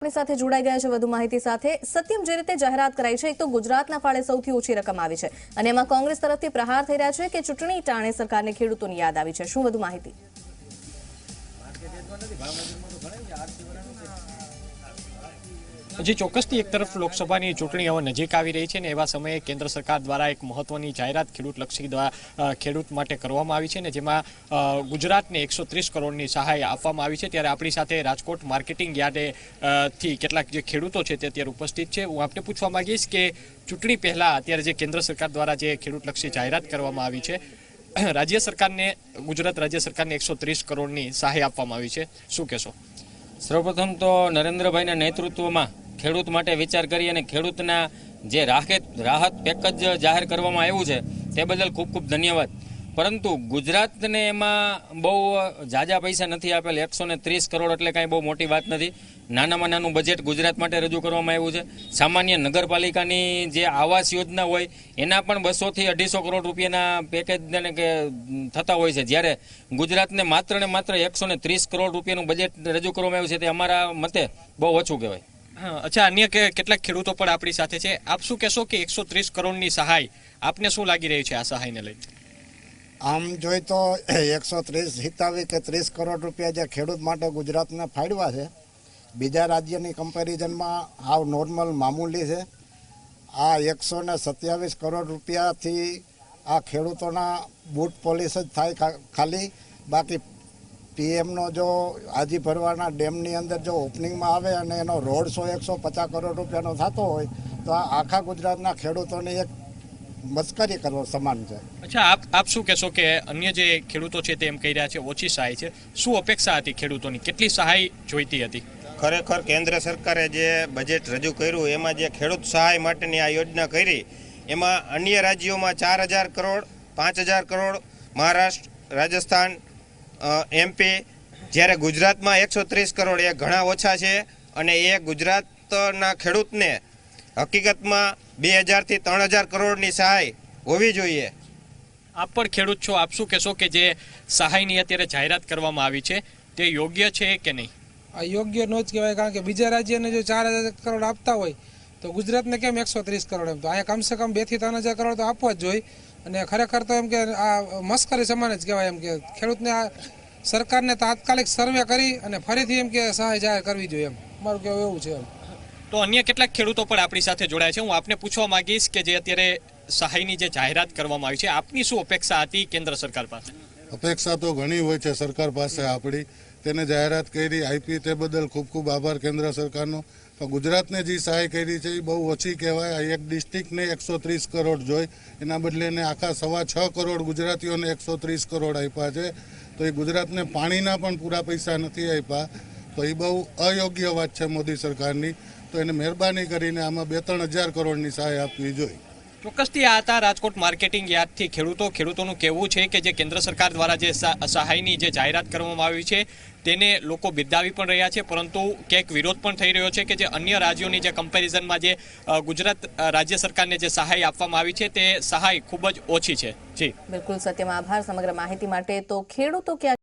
આપણી સાથે જોડાઈ ગયા છે વધુ માહિતી સાથે। સત્યમ, જે રીતે જાહેરાત કરાઈ છે, એક તો ગુજરાતના ફાળે સૌથી ઓછી રકમ આવી છે અને એમાં કોંગ્રેસ તરફથી પ્રહાર થઈ રહ્યા છે કે ચૂંટણી ટાણે સરકારને ખેડૂતોની યાદ આવી છે। શું વધુ માહિતી? जी ચોક્કસથી એક તરફ લોકસભાની ચૂંટણી હવે નજીક આવી રહી છે ને એવા સમયે કેન્દ્ર સરકાર દ્વારા એક મહત્વની જાહેરાત ખેડૂતલક્ષી ખેડૂત માટે કરવામાં આવી છે ને જેમાં ગુજરાતને 130 કરોડની સહાય આપવામાં આવી છે। ત્યારે આપણી સાથે રાજકોટ માર્કેટિંગ યાર્ડથી કેટલાક જે ખેડૂતો છે તે અત્યારે ઉપસ્થિત છે। હું આપને પૂછવા માંગીશ કે ચૂંટણી પહેલા અત્યારે જે કેન્દ્ર સરકાર દ્વારા જે ખેડૂતલક્ષી જાહેરાત કરવામાં આવી છે, રાજ્ય સરકારને ગુજરાત રાજ્ય સરકારને 130 કરોડની સહાય આપવામાં આવી છે, શું કહેશો? સર્વપ્રથમ તો નરેન્દ્રભાઈના નેતૃત્વમાં ખેડૂત માટે વિચાર કરી અને ખેડૂતના જે રાહત પેકેજ જાહેર કરવામાં આવ્યું છે તે બદલ ખૂબ ખૂબ ધન્યવાદ। પરંતુ ગુજરાતને એમાં બહુ ઝાઝા પૈસા નથી આપેલ। 130 કરોડ એટલે કાંઈ બહુ મોટી વાત નથી। નાનામાં નાનું બજેટ ગુજરાત માટે રજૂ કરવામાં આવ્યું છે। સામાન્ય નગરપાલિકાની જે આવાસ યોજના હોય એના પણ 200 થી 250 કરોડ રૂપિયાના પેકેજ થતા હોય છે, જ્યારે ગુજરાતને માત્ર ને માત્ર 130 કરોડ રૂપિયાનું બજેટ રજૂ કરવામાં આવ્યું છે તે અમારા મતે બહુ ઓછું કહેવાય। અચ્છા, અન્ય કેટલાક ખેડૂતો પણ આપણી સાથે છે, આપ શું કહેશો કે 130 કરોડની સહાય આપને શું લાગી રહ્યું છે આ સહાયને લઈને? આમ જોઈ તો 130 કે 30 કરોડ રૂપિયા જે ખેડૂત માટે ગુજરાતને ફાળવ્યા છે, બીજા રાજ્યની કમ્પેરિઝનમાં હાવ નોર્મલ મામૂલી છે। આ 127 કરોડ રૂપિયાથી આ ખેડૂતોના બૂટ પોલિશ જ થાય ખાલી। બાકી પીએમનો જો હાજી ભરવાના ડેમની અંદર જો ઓપનિંગમાં આવે અને એનો રોડ શો 150 કરોડ રૂપિયાનો થતો હોય તો આ આખા ગુજરાતના ખેડૂતોની એક મસ્કરી કરવા સમાન છે। અચ્છા, આપ શું કહેશો કે અન્ય જે ખેડૂતો છે તે એમ કહી રહ્યા છે ઓછી સહાય છે, શું અપેક્ષા હતી ખેડૂતોની, કેટલી સહાય જોઈતી હતી? ખરેખર કેન્દ્ર સરકારે જે બજેટ રજૂ કર્યું એમાં જે ખેડૂત સહાય માટેની આ યોજના કરી એમાં અન્ય રાજ્યોમાં 4000 કરોડ 5000 કરોડ મહારાષ્ટ્ર, રાજસ્થાન, એમપી, જ્યારે ગુજરાતમાં 130 કરોડ એ ઘણા ઓછા છે અને એ ગુજરાતના ખેડૂતને હકીકતમાં 2000 થી 3000 કરોડની સહાય હોવી જોઈએ। આપ પણ ખેડૂત છો, આપ શું કહેશો કે જે સહાયની અત્યારે જાહેરાત કરવામાં આવી છે તે યોગ્ય છે કે નહીં? આ યોગ્ય ન જ કહેવાય, કારણ કે બીજા રાજ્યને જો 4000 કરોડ આપતા હોય તો ગુજરાતને કેમ 130 કરોડ? એમ તો અહીંયા કમસે કમ 2 થી 3000 કરોડ તો આપવા જ જોઈએ। અને ખરેખર તો એમ કે આ મસ્કરી સમાન જ કહેવાય। એમ કે ખેડૂતને આ સરકારને તાત્કાલિક સર્વે કરી અને ફરીથી એમ કે સહાય જાહેર કરવી જોઈએ, એમ મારું કહેવું એવું છે। તો અન્ય કેટલાક ખેડૂતો પણ આપણી સાથે જોડાયા છે, હું આપને પૂછવા માંગીશ કે જે અત્યારે સહાયની જે જાહેરાત કરવામાં આવી છે આપની શું અપેક્ષા હતી કેન્દ્ર સરકાર પાસે? અપેક્ષા તો ઘણી હોય છે સરકાર પાસે આપણી, તેને જાહેરાત કરી આપી તે બદલ ખૂબ ખૂબ આભાર કેન્દ્ર સરકારનો। પણ ગુજરાતને જે સહાય કરી છે એ બહુ ઓછી કહેવાય। આ એક ડિસ્ટ્રિક્ટને 130 કરોડ જોઈ, એના બદલે એને આખા 6.25 કરોડ ગુજરાતીઓને 130 કરોડ આપ્યા છે, તો એ ગુજરાતને પાણીના પણ પૂરા પૈસા નથી આપ્યા, તો એ બહુ અયોગ્ય વાત છે મોદી સરકારની। તો એને મહેરબાની કરીને આમાં 2-3 હજાર કરોડની સહાય આપવી જોઈએ। ચોક્કસથી આ હતા રાજકોટ માર્કેટિંગ યાર્ડથી ખેડૂતોનું કહેવું છે કે જે કેન્દ્ર સરકાર દ્વારા જે સહાયની જે જાહેરાત કરવામાં આવી છે તેને લોકો બિરદાવી પણ રહ્યા છે, પરંતુ ક્યાંક વિરોધ પણ થઈ રહ્યો છે કે જે અન્ય રાજ્યોની જે કમ્પેરિઝનમાં જે ગુજરાત રાજ્ય સરકારને જે સહાય આપવામાં આવી છે તે સહાય ખૂબ જ ઓછી છે। જી બિલકુલ સત્યમાં આભાર સમગ્ર માહિતી માટે। તો ખેડૂતો ક્યાં